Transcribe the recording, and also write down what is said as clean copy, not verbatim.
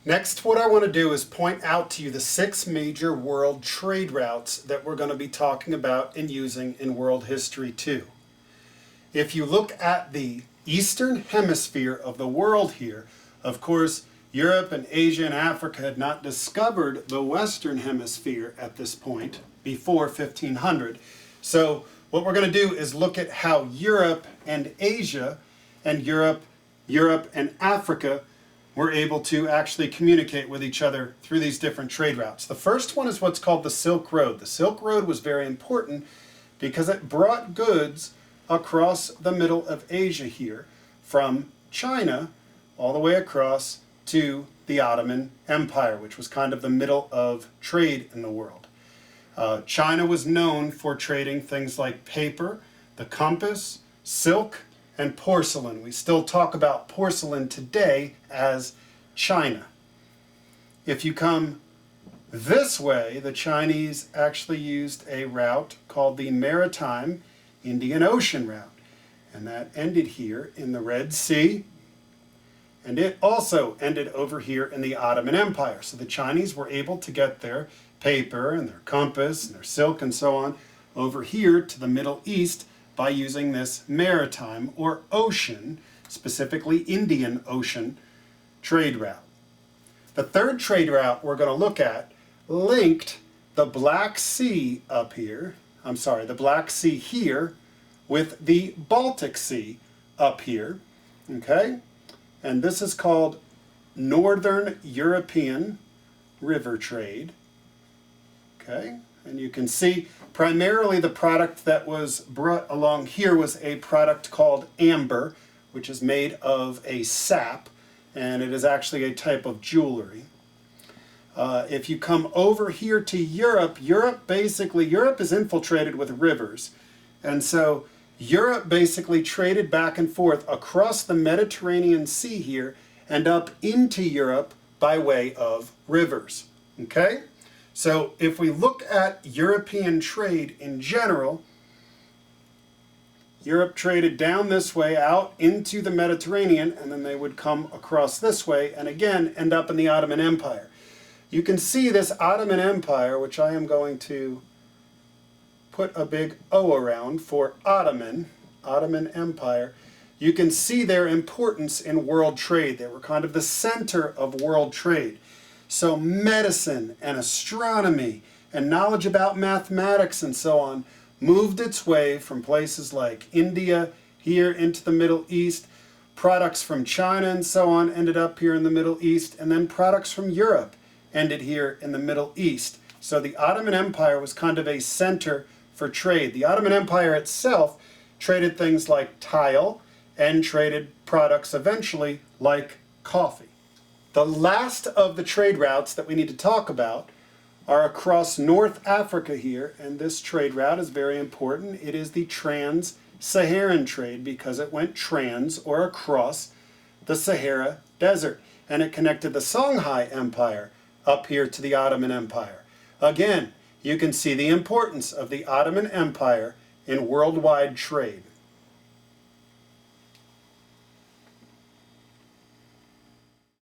Next, what I want to do is point out to you the 6 major world trade routes that we're going to be talking about and using in world history too. If you look at the eastern hemisphere of the world here, of course, Europe and Asia and Africa had not discovered the western hemisphere at this point before 1500. So what we're going to do is look at how Europe and Asia and Europe and Africa were able to actually communicate with each other through these different trade routes. The first one is what's called the Silk Road. The Silk Road was very important because it brought goods across the middle of Asia here from China all the way across to the Ottoman Empire, which was kind of the middle of trade in the world. China was known for trading things like paper, the compass, silk, and porcelain. We still talk about porcelain today as China. If you come this way, the Chinese actually used a route called the Maritime Indian Ocean route, and that ended here in the Red Sea, and it also ended over here in the Ottoman Empire. So the Chinese were able to get their paper and their compass and their silk and so on over here to the Middle East by using this maritime or ocean, specifically Indian Ocean trade route. The third trade route we're going to look at linked the Black Sea up here, the Black Sea here with the Baltic Sea up here, okay? And this is called Northern European River Trade, okay? And you can see primarily the product that was brought along here was a product called amber, which is made of a sap, and it is actually a type of jewelry. If you come over here to Europe, Europe is infiltrated with rivers. And so Europe basically traded back and forth across the Mediterranean Sea here and up into Europe by way of rivers, okay? So if we look at European trade in general, Europe traded down this way out into the Mediterranean, and then they would come across this way and again end up in the Ottoman Empire. You can see this Ottoman Empire, which I am going to put a big O around for Ottoman Empire. You can see their importance in world trade. They were kind of the center of world trade. So medicine and astronomy and knowledge about mathematics and so on moved its way from places like India here into the Middle East. Products from China and so on ended up here in the Middle East, and then products from Europe ended here in the Middle East. So the Ottoman Empire was kind of a center for trade. The Ottoman Empire itself traded things like tile and traded products eventually like coffee. The last of the trade routes that we need to talk about are across North Africa here, and this trade route is very important. It is the trans-Saharan trade because it went trans or across the Sahara Desert, and it connected the Songhai Empire up here to the Ottoman Empire. Again, you can see the importance of the Ottoman Empire in worldwide trade.